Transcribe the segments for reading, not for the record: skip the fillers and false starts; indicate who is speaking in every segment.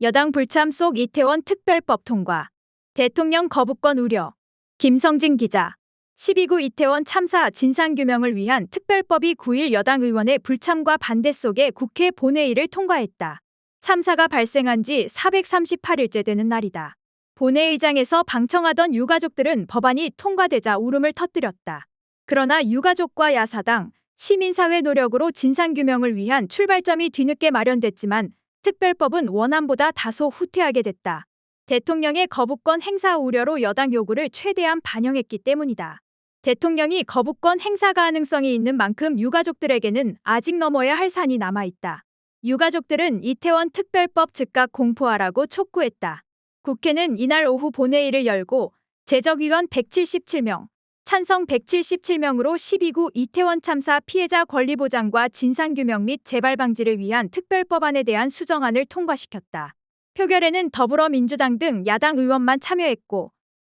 Speaker 1: 여당 불참 속 이태원 특별법 통과. 대통령 거부권 우려. 김성진 기자. 12구 이태원 참사 진상규명을 위한 특별법이 9일 여당 의원의 불참과 반대 속에 국회 본회의를 통과했다. 참사가 발생한 지 438일째 되는 날이다. 본회의장에서 방청하던 유가족들은 법안이 통과되자 울음을 터뜨렸다. 그러나 유가족과 야사당, 시민사회 노력으로 진상규명을 위한 출발점이 뒤늦게 마련됐지만 특별법은 원안보다 다소 후퇴하게 됐다. 대통령의 거부권 행사 우려로 여당 요구를 최대한 반영했기 때문이다. 대통령이 거부권 행사 가능성이 있는 만큼 유가족들에게는 아직 넘어야 할 산이 남아있다. 유가족들은 이태원 특별법 즉각 공포하라고 촉구했다. 국회는 이날 오후 본회의를 열고 제적의원 177명, 찬성 177명으로 12구 이태원 참사 피해자 권리 보장과 진상규명 및 재발 방지를 위한 특별법안에 대한 수정안을 통과시켰다. 표결에는 더불어민주당 등 야당 의원만 참여했고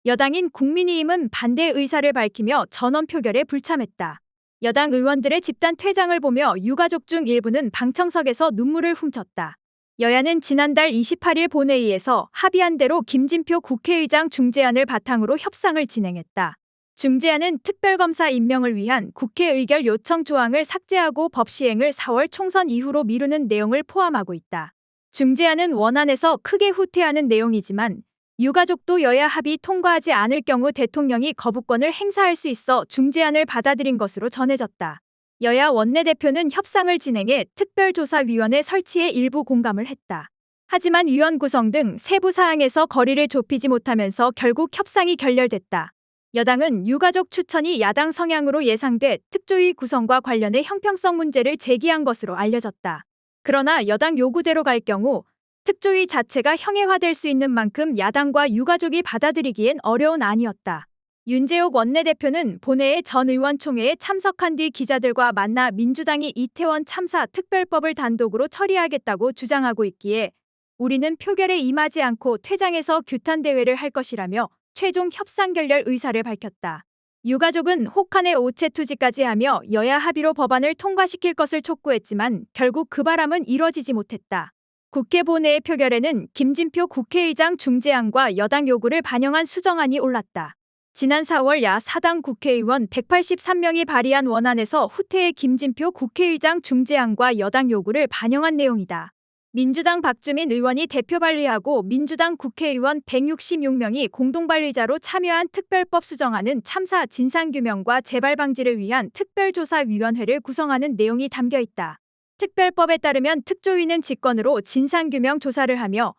Speaker 1: 여당인 국민의힘은 반대 의사를 밝히며 전원 표결에 불참했다. 여당 의원들의 집단 퇴장을 보며 유가족 중 일부는 방청석에서 눈물을 훔쳤다. 여야는 지난달 28일 본회의에서 합의한 대로 김진표 국회의장 중재안을 바탕으로 협상을 진행했다. 중재안은 특별검사 임명을 위한 국회 의결 요청 조항을 삭제하고 법 시행을 4월 총선 이후로 미루는 내용을 포함하고 있다. 중재안은 원안에서 크게 후퇴하는 내용이지만 유가족도 여야 합의 통과하지 않을 경우 대통령이 거부권을 행사할 수 있어 중재안을 받아들인 것으로 전해졌다. 여야 원내대표는 협상을 진행해 특별조사위원회 설치에 일부 공감을 했다. 하지만 위원 구성 등 세부 사항에서 거리를 좁히지 못하면서 결국 협상이 결렬됐다. 여당은 유가족 추천이 야당 성향으로 예상돼 특조위 구성과 관련해 형평성 문제를 제기한 것으로 알려졌다. 그러나 여당 요구대로 갈 경우 특조위 자체가 형해화될 수 있는 만큼 야당과 유가족이 받아들이기엔 어려운 안이었다. 윤재욱 원내대표는 본회의 전 의원총회에 참석한 뒤 기자들과 만나 민주당이 이태원 참사 특별법을 단독으로 처리하겠다고 주장하고 있기에 우리는 표결에 임하지 않고 퇴장해서 규탄 대회를 할 것이라며 최종 협상 결렬 의사를 밝혔다. 유가족은 혹한의 오체 투지까지 하며 여야 합의로 법안을 통과시킬 것을 촉구했지만 결국 그 바람은 이뤄지지 못했다. 국회 본회의 표결에는 김진표 국회의장 중재안과 여당 요구를 반영한 수정안이 올랐다. 지난 4월 야4당 국회의원 183명이 발의한 원안에서 후퇴의 김진표 국회의장 중재안과 여당 요구를 반영한 내용이다. 민주당 박주민 의원이 대표 발의하고 민주당 국회의원 166명이 공동 발의자로 참여한 특별법 수정안은 참사 진상규명과 재발 방지를 위한 특별조사위원회를 구성하는 내용이 담겨 있다. 특별법에 따르면 특조위는 직권으로 진상규명 조사를 하며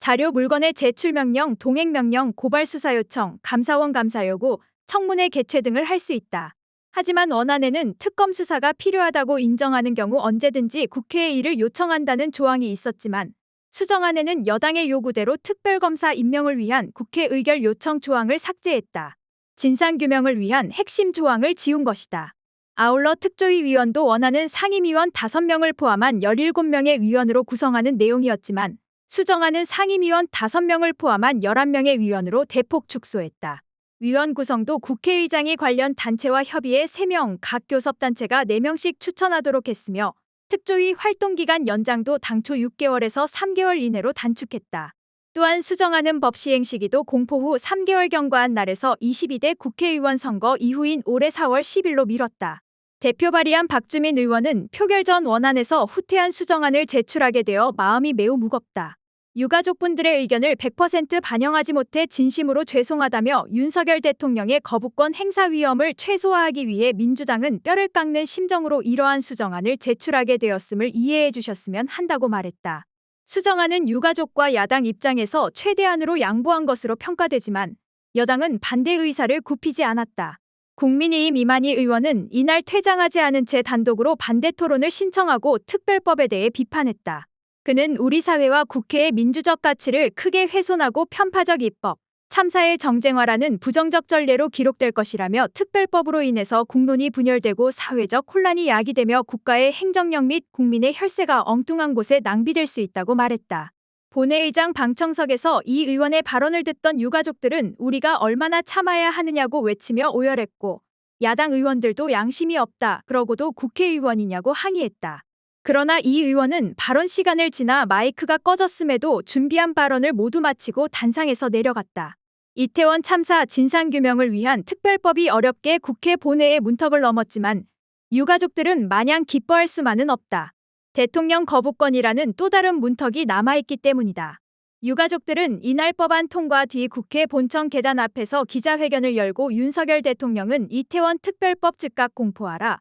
Speaker 1: 자료 물건의 제출 명령, 동행 명령, 고발 수사 요청, 감사원 감사 요구, 청문회 개최 등을 할 수 있다. 하지만 원안에는 특검 수사가 필요하다고 인정하는 경우 언제든지 국회에 이를 요청한다는 조항이 있었지만 수정안에는 여당의 요구대로 특별검사 임명을 위한 국회 의결 요청 조항을 삭제했다. 진상규명을 위한 핵심 조항을 지운 것이다. 아울러 특조위 위원도 원안은 상임위원 5명을 포함한 17명의 위원으로 구성하는 내용이었지만 수정안은 상임위원 5명을 포함한 11명의 위원으로 대폭 축소했다. 위원 구성도 국회의장이 관련 단체와 협의해 3명, 각 교섭단체가 4명씩 추천하도록 했으며 특조위 활동기간 연장도 당초 6개월에서 3개월 이내로 단축했다. 또한 수정안은 법 시행 시기도 공포 후 3개월 경과한 날에서 22대 국회의원 선거 이후인 올해 4월 10일로 미뤘다. 대표 발의한 박주민 의원은 표결 전 원안에서 후퇴한 수정안을 제출하게 되어 마음이 매우 무겁다. 유가족분들의 의견을 100% 반영하지 못해 진심으로 죄송하다며 윤석열 대통령의 거부권 행사 위험을 최소화하기 위해 민주당은 뼈를 깎는 심정으로 이러한 수정안을 제출하게 되었음을 이해해 주셨으면 한다고 말했다. 수정안은 유가족과 야당 입장에서 최대한으로 양보한 것으로 평가되지만 여당은 반대 의사를 굽히지 않았다. 국민의힘 이만희 의원은 이날 퇴장하지 않은 채 단독으로 반대 토론을 신청하고 특별법에 대해 비판했다. 그는 우리 사회와 국회의 민주적 가치를 크게 훼손하고 편파적 입법, 참사의 정쟁화라는 부정적 전례로 기록될 것이라며 특별법으로 인해서 국론이 분열되고 사회적 혼란이 야기되며 국가의 행정력 및 국민의 혈세가 엉뚱한 곳에 낭비될 수 있다고 말했다. 본회의장 방청석에서 이 의원의 발언을 듣던 유가족들은 우리가 얼마나 참아야 하느냐고 외치며 오열했고 야당 의원들도 양심이 없다 그러고도 국회의원이냐고 항의했다. 그러나 이 의원은 발언 시간을 지나 마이크가 꺼졌음에도 준비한 발언을 모두 마치고 단상에서 내려갔다. 이태원 참사 진상규명을 위한 특별법이 어렵게 국회 본회의 문턱을 넘었지만 유가족들은 마냥 기뻐할 수만은 없다. 대통령 거부권이라는 또 다른 문턱이 남아있기 때문이다. 유가족들은 이날 법안 통과 뒤 국회 본청 계단 앞에서 기자회견을 열고 윤석열 대통령은 이태원 특별법 즉각 공포하라.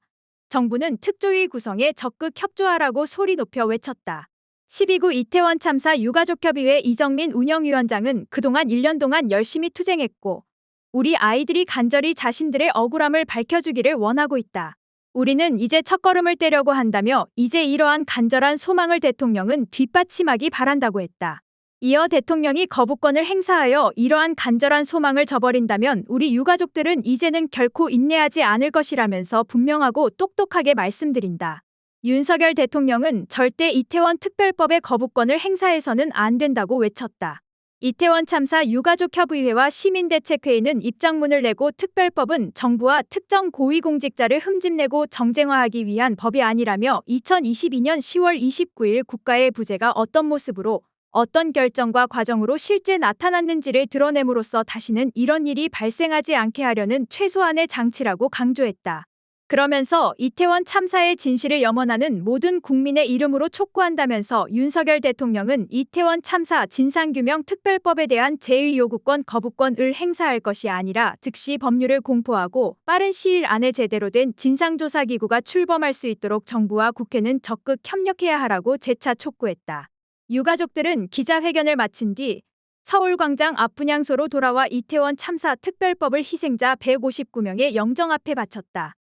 Speaker 1: 정부는 특조위 구성에 적극 협조하라고 소리 높여 외쳤다. 12구 이태원 참사 유가족협의회 이정민 운영위원장은 그동안 1년 동안 열심히 투쟁했고 우리 아이들이 간절히 자신들의 억울함을 밝혀주기를 원하고 있다. 우리는 이제 첫걸음을 떼려고 한다며 이제 이러한 간절한 소망을 대통령은 뒷받침하기 바란다고 했다. 이어 대통령이 거부권을 행사하여 이러한 간절한 소망을 저버린다면 우리 유가족들은 이제는 결코 인내하지 않을 것이라면서 분명하고 똑똑하게 말씀드린다. 윤석열 대통령은 절대 이태원 특별법의 거부권을 행사해서는 안 된다고 외쳤다. 이태원 참사 유가족협의회와 시민대책회의는 입장문을 내고 특별법은 정부와 특정 고위공직자를 흠집내고 정쟁화하기 위한 법이 아니라며 2022년 10월 29일 국가의 부재가 어떤 모습으로 어떤 결정과 과정으로 실제 나타났는지를 드러냄으로써 다시는 이런 일이 발생하지 않게 하려는 최소한의 장치라고 강조했다. 그러면서 이태원 참사의 진실을 염원하는 모든 국민의 이름으로 촉구한다면서 윤석열 대통령은 이태원 참사 진상규명 특별법에 대한 제의 요구권 거부권을 행사할 것이 아니라 즉시 법률을 공포하고 빠른 시일 안에 제대로 된 진상조사기구가 출범할 수 있도록 정부와 국회는 적극 협력해야 하라고 재차 촉구했다. 유가족들은 기자회견을 마친 뒤 서울광장 앞 분향소로 돌아와 이태원 참사 특별법을 희생자 159명의 영정 앞에 바쳤다.